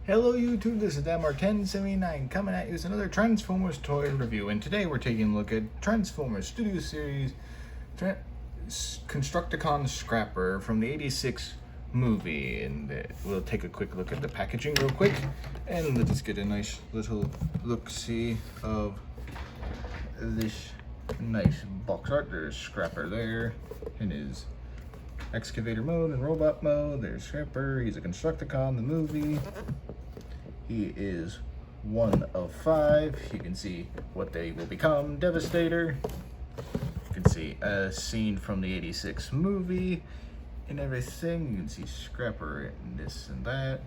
Hello YouTube, this is Demar1079 coming at you with another Transformers toy review, and today we're taking a look at Transformers Studio Series Constructicons Scrapper from the '86 movie, and we'll take a quick look at the packaging real quick, and let's just get a nice little look-see of this nice box art. There's Scrapper there in his excavator mode and robot mode. There's Scrapper, he's a Constructicon, the movie. He is one of 5. You can see what they will become. Devastator. You can see a scene from the '86 movie and everything. You can see Scrapper and this and that.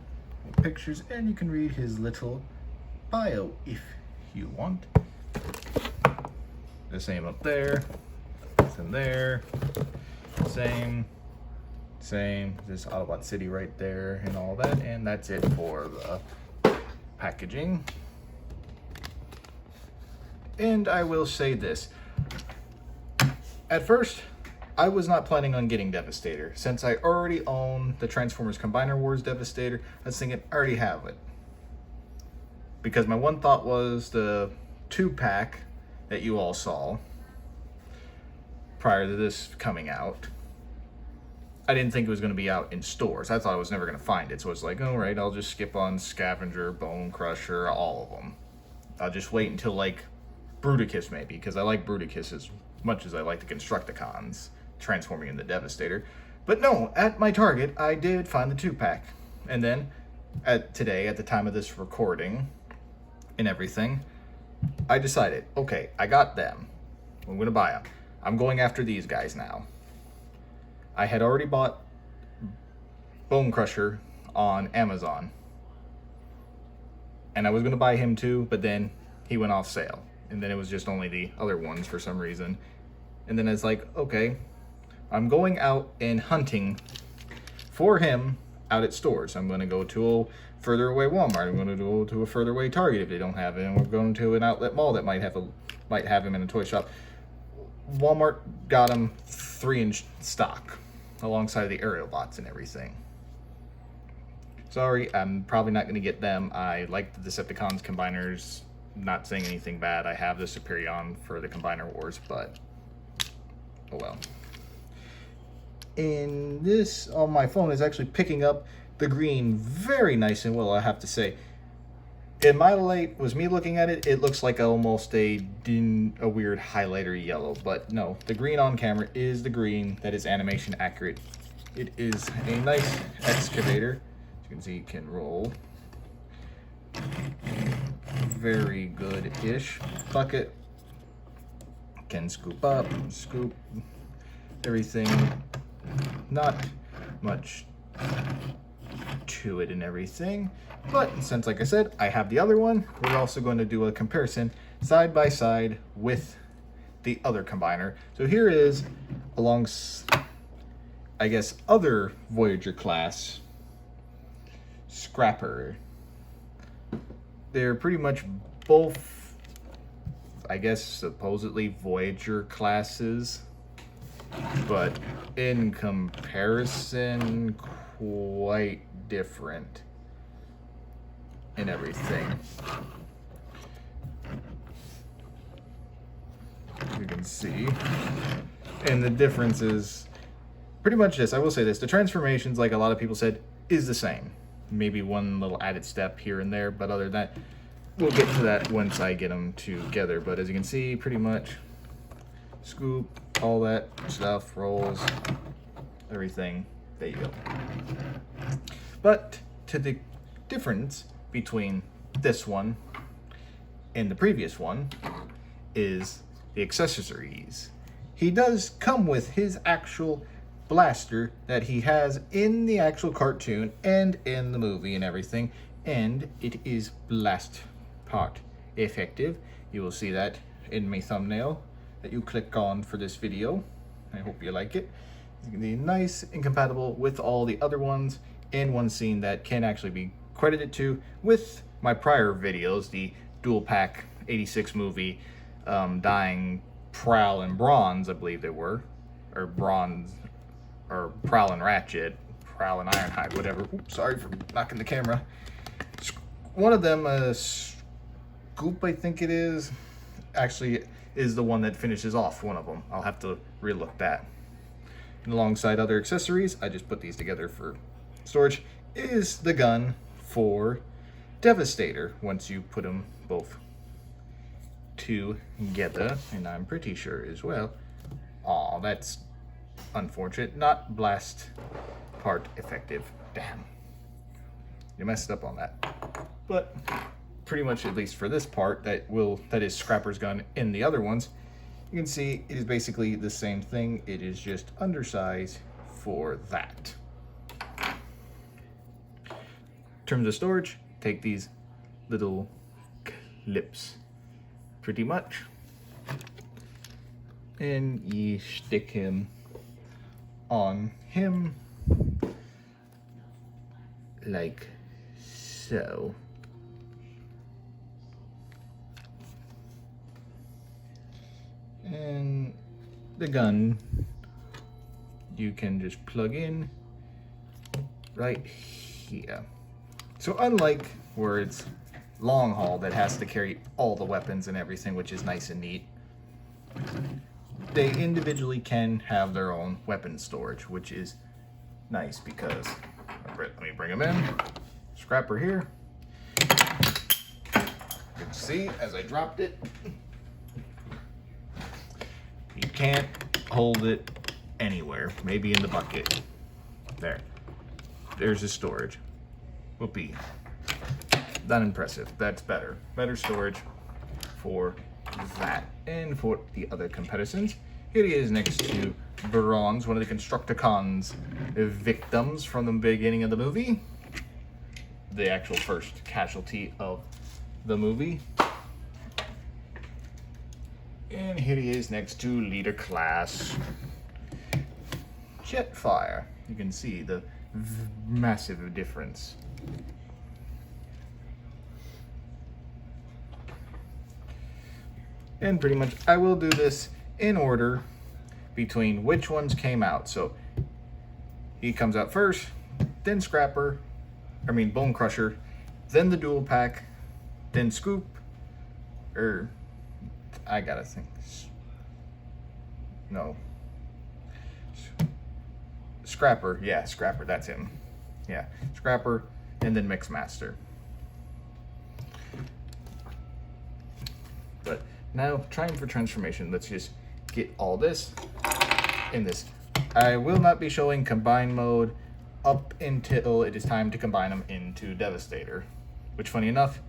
Pictures, and you can read his little bio if you want. The same up there. Nothing there. Same. There's Autobot City right there and all that, and that's it for the packaging. And I will say this. At first, I was not planning on getting Devastator. Since I already own the Transformers Combiner Wars Devastator, I was thinking I already have it. Because my one thought was the 2-pack that you all saw prior to this coming out. I didn't think it was going to be out in stores. I thought I was never going to find it. So I was like, all right, I'll just skip on Scavenger, Bone Crusher, all of them. I'll just wait until, like, Bruticus maybe, because I like Bruticus as much as I like the Constructicons transforming into Devastator. But no, at my Target, I did find the 2-pack. And then, today, at the time of this recording and everything, I decided, okay, I got them. I'm going to buy them. I'm going after these guys now. I had already bought Bone Crusher on Amazon, and I was going to buy him too, but then he went off sale, and then it was just only the other ones for some reason. And then it's like, okay, I'm going out and hunting for him out at stores. I'm going to go to a further away Walmart. I'm going to go to a further away Target if they don't have it, and we're going to an outlet mall that might have him in a toy shop. Walmart got him 3 in stock, alongside the aerial bots and everything. Sorry, I'm probably not going to get them. I like the Decepticons combiners. Not saying anything bad. I have the Superion for the Combiner Wars, but oh well. And this on my phone is actually picking up the green very nice and well, I have to say. In my light, was me looking at it, it looks like almost a weird highlighter yellow, but no, the green on camera is the green that is animation accurate. It is a nice excavator. As you can see, it can roll. Very good-ish. Bucket. Can scoop up, scoop, everything. Not much to it and everything, but since, like I said, I have the other one, we're also going to do a comparison side by side with the other combiner. So here is, along, I guess, other Voyager class Scrapper. They're pretty much both, I guess, supposedly Voyager classes, but in comparison, quite different in everything. You can see, and the difference is pretty much this. I will say this, the transformations, like a lot of people said, is the same. Maybe one little added step here and there, but other than that, we'll get to that once I get them together. But as you can see, pretty much scoop, all that stuff, rolls, everything. There you go. But to the difference between this one and the previous one is the accessories. He does come with his actual blaster that he has in the actual cartoon and in the movie and everything, and it is blast part effective. You will see that in my thumbnail that you click on for this video. I hope you like it. It's going to be nice and compatible with all the other ones in one scene that can actually be credited to with my prior videos, the dual pack '86 movie, dying Prowl and Bronze, I believe they were, or Bronze, or Prowl and Ratchet, Prowl and Ironhide, whatever. Oops, sorry for knocking the camera. one of them, Scoop, I think it is, actually is the one that finishes off one of them. I'll have to relook that. And alongside other accessories, I just put these together for storage, is the gun for Devastator once you put them both together. And I'm pretty sure as well. Aw, that's unfortunate. Not blast part effective. Damn. You messed up on that. But pretty much, at least for this part, that is Scrapper's gun in the other ones, you can see it is basically the same thing. It is just undersized for that. In terms of storage, take these little clips pretty much, and you stick him on him like so. And the gun you can just plug in right here. So unlike where it's long haul that has to carry all the weapons and everything, which is nice and neat, they individually can have their own weapon storage, which is nice because, let me bring them in. Scrapper here. You can see as I dropped it, you can't hold it anywhere. Maybe in the bucket. There. There's the storage. Whoopee. Not impressive. That's better. Better storage for that. And for the other comparisons, here he is next to Bronze, one of the Constructicons victims from the beginning of the movie. The actual first casualty of the movie. And here he is next to Leader Class Jetfire. You can see the massive difference. And pretty much I will do this in order between which ones came out. So he comes out first, then Bone Crusher, then the dual pack, then Scoop, I gotta think. No. Scrapper, yeah, Scrapper, that's him. Yeah, Scrapper, and then Mixmaster. But now, trying for transformation, let's just get all this in this. I will not be showing combine mode up until it is time to combine them into Devastator. Which, funny enough,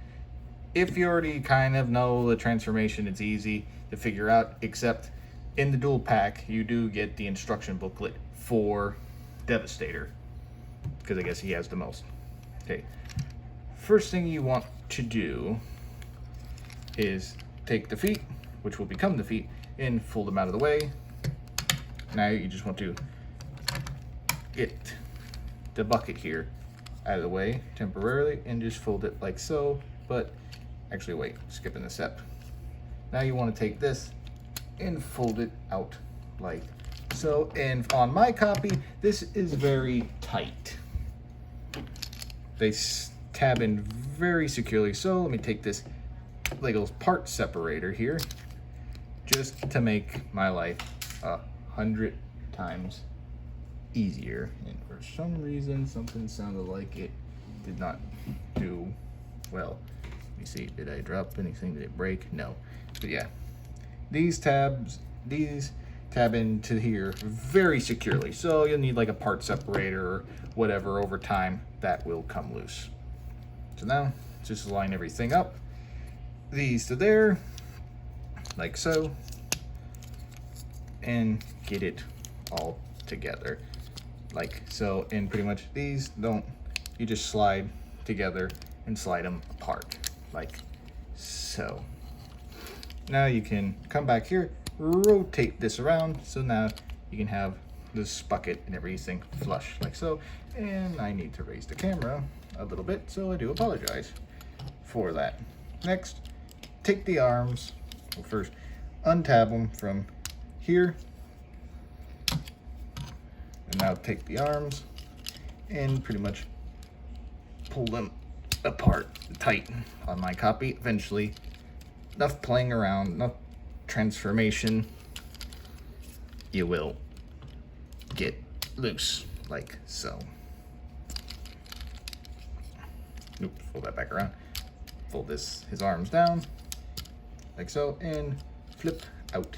if you already kind of know the transformation, it's easy to figure out, except in the dual pack, you do get the instruction booklet for Devastator, because I guess he has the most. Okay, first thing you want to do is take the feet, which will become the feet, and fold them out of the way. Now you just want to get the bucket here out of the way temporarily and just fold it like so, but actually wait, skipping a step. Now you want to take this and fold it out like so, and on my copy, this is very tight. They tab in very securely, so let me take this Lego part separator here just to make my life 100 times easier. And for some reason, something sounded like it did not do well. Let me see, did I drop anything? Did it break? No. But yeah, these tab into here very securely. So you'll need like a part separator or whatever. Over time, that will come loose. So now, just line everything up. These to there, like so, and get it all together, like so. And pretty much these you just slide together and slide them apart, like so. Now you can come back here, rotate this around, so now you can have this bucket and everything flush, like so. And I need to raise the camera a little bit, so I do apologize for that. Next, take the arms. Well, first, untab them from here. And now take the arms and pretty much pull them apart tight on my copy. Eventually, enough playing around, enough transformation, you will get loose like so. Oops, fold that back around. Fold his arms down like so, and flip out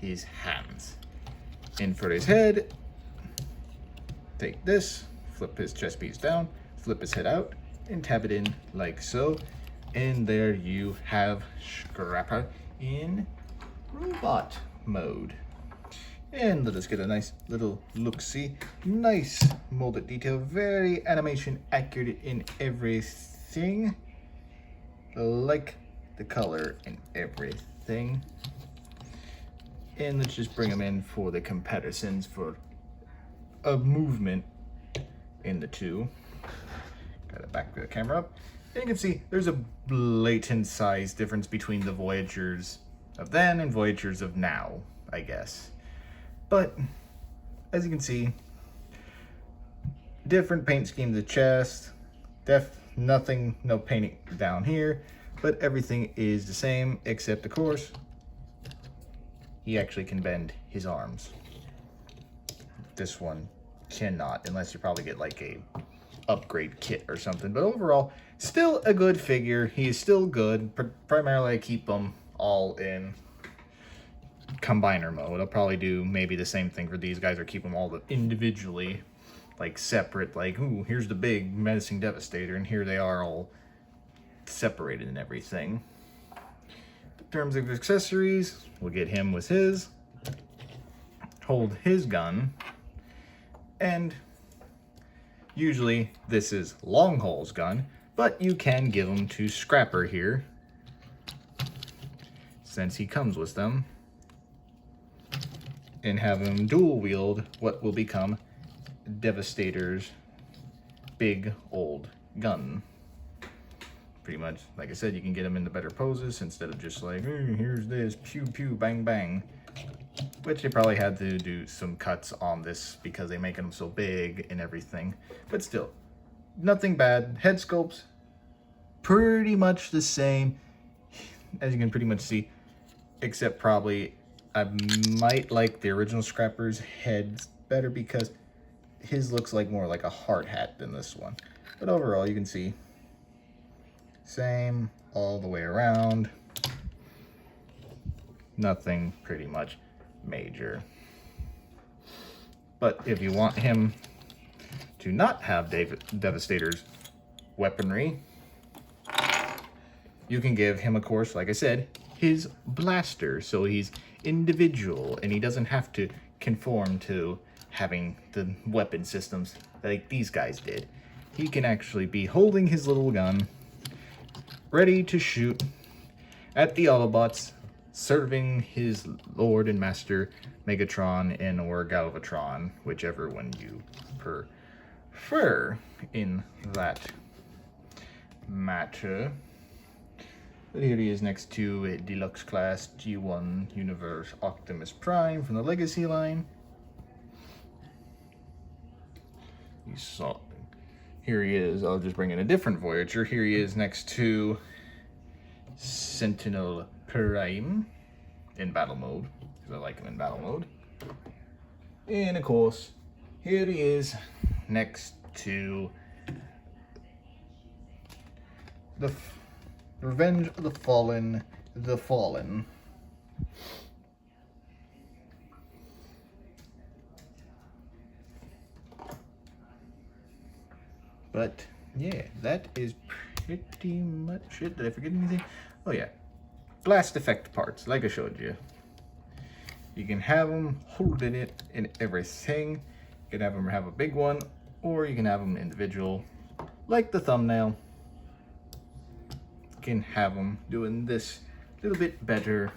his hands. In for his head, take this, flip his chest piece down, flip his head out, and tap it in like so. And there you have Scrapper in robot mode. And let us get a nice little look-see. Nice molded detail, very animation accurate in everything. Like the color and everything. And let's just bring them in for the comparisons for a movement in the two. Got to back the camera up. And you can see there's a blatant size difference between the Voyagers of then and Voyagers of now, I guess. But as you can see, different paint scheme, the chest, nothing, no painting down here, but everything is the same except, of course, he actually can bend his arms. This one cannot, unless you probably get like a upgrade kit or something. But overall, still a good figure. He is still good. Primarily, I keep them all in combiner mode. I'll probably do maybe the same thing for these guys, or keep them all individually, like separate. Like, ooh, here's the big menacing Devastator, and here they are all separated and everything. In terms of accessories, we'll get him with his, hold his gun, and usually this is Longhole's gun, but you can give him to Scrapper here, since he comes with them, and have him dual wield what will become Devastator's big old gun. Pretty much, like I said, you can get them into better poses instead of just like, here's this, pew pew, bang bang. Which they probably had to do some cuts on this because they make them so big and everything. But still, nothing bad. Head sculpts, pretty much the same, as you can pretty much see, except probably I might like the original Scrapper's head better because his looks like more like a hard hat than this one. But overall, you can see same all the way around. Nothing pretty much major. But if you want him to not have Devastator's weaponry, you can give him, of course, like I said, his blaster, so he's individual and he doesn't have to conform to having the weapon systems like these guys did. He can actually be holding his little gun, ready to shoot at the Autobots, serving his Lord and Master Megatron and or Galvatron, whichever one you prefer in that matter. But here he is next to a deluxe class G1 Universe Optimus Prime from the Legacy line. You saw, here he is. I'll just bring in a different Voyager. Here he is next to Sentinel Prime in battle mode, because I like him in battle mode. And of course, here he is next to the Revenge of the Fallen, the Fallen. But yeah, that is pretty much it. Did I forget anything? Oh yeah, blast effect parts, like I showed you. You can have them holding it in everything. You can have them have a big one, or you can have them individual, like the thumbnail. You can have them doing this a little bit better.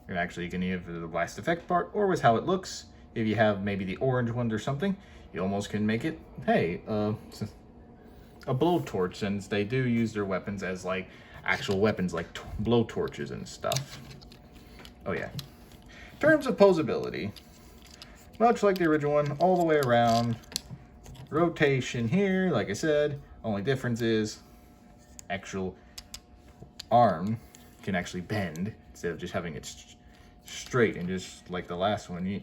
And actually, you can either the blast effect part, or with how it looks. If you have maybe the orange ones or something, you almost can make it, hey, a blowtorch, since they do use their weapons as like actual weapons, like blowtorches and stuff. Oh yeah. In terms of posability, much like the original one, all the way around, rotation here, like I said, only difference is actual arm can actually bend instead of just having it straight and just like the last one.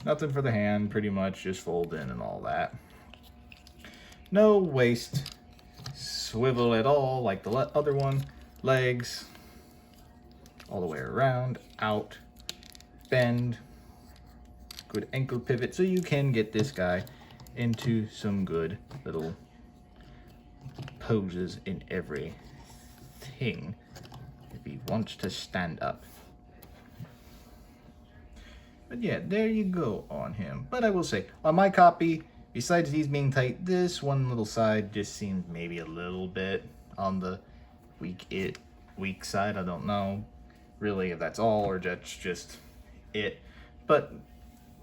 Nothing for the hand, pretty much just fold in and all that. No waist swivel at all like the other one. Legs all the way around, out, bend, good ankle pivot, so you can get this guy into some good little poses in everything if he wants to stand up. But yeah, there you go on him. But I will say, on my copy, besides these being tight, this one little side just seems maybe a little bit on the weak side. I don't know really if that's all or that's just it. But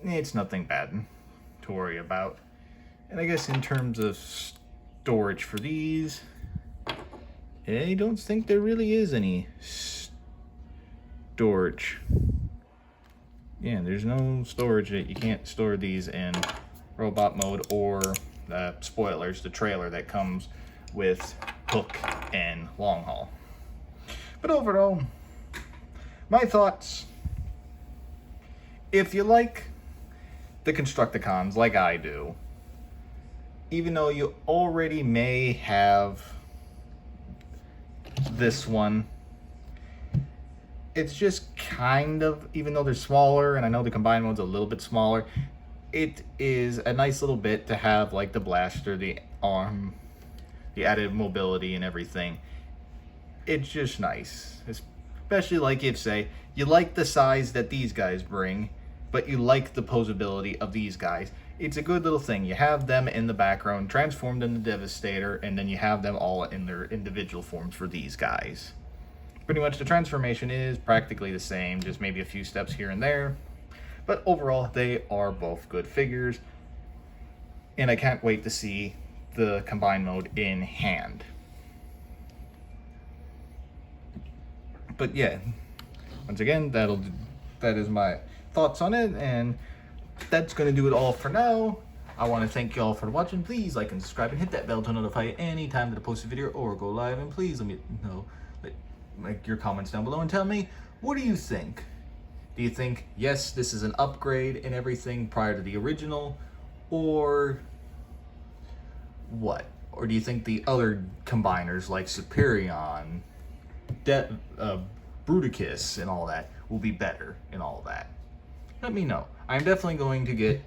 it's nothing bad to worry about. And I guess in terms of storage for these, I don't think there really is any storage. Yeah, there's no storage. That you can't store these in robot mode or spoilers, the trailer that comes with hook and long haul. But overall, my thoughts, if you like the Constructicons like I do, even though you already may have this one, it's just kind of, even though they're smaller, and I know the combined mode's a little bit smaller, it is a nice little bit to have like the blaster, the arm, the added mobility and everything. It's just nice, especially like if, say, you like the size that these guys bring, but you like the posability of these guys. It's a good little thing. You have them in the background, transformed into Devastator, and then you have them all in their individual forms for these guys. Pretty much the transformation is practically the same, just maybe a few steps here and there. But overall, they are both good figures. And I can't wait to see the combined mode in hand. But yeah, once again, that is my thoughts on it, and that's going to do it all for now. I want to thank you all for watching. Please like and subscribe and hit that bell to notify you anytime that I post a video or go live. And please let me know, like your comments down below and tell me, what do you think? Do you think, yes, this is an upgrade and everything prior to the original, or what? Or do you think the other combiners like Superion, Bruticus and all that will be better and all that? Let me know. I'm definitely going to get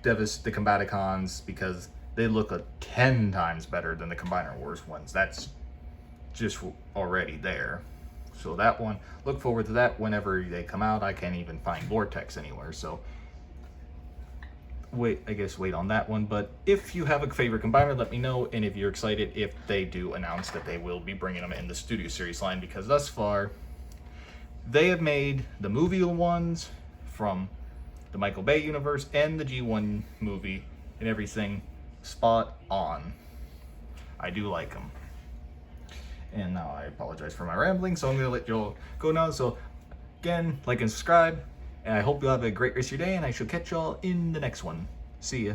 the Combaticons because they look 10 times better than the Combiner Wars ones. That's just already there. So that one, look forward to that whenever they come out. I can't even find Vortex anywhere, so wait on that one. But if you have a favorite combiner, let me know, and if you're excited if they do announce that they will be bringing them in the Studio Series line, because thus far they have made the movie ones from the Michael Bay universe and the G1 movie and everything spot on. I do like them. And now I apologize for my rambling, so I'm going to let you all go now. So again, like and subscribe, and I hope you have a great rest of your day, and I shall catch y'all in the next one. See ya.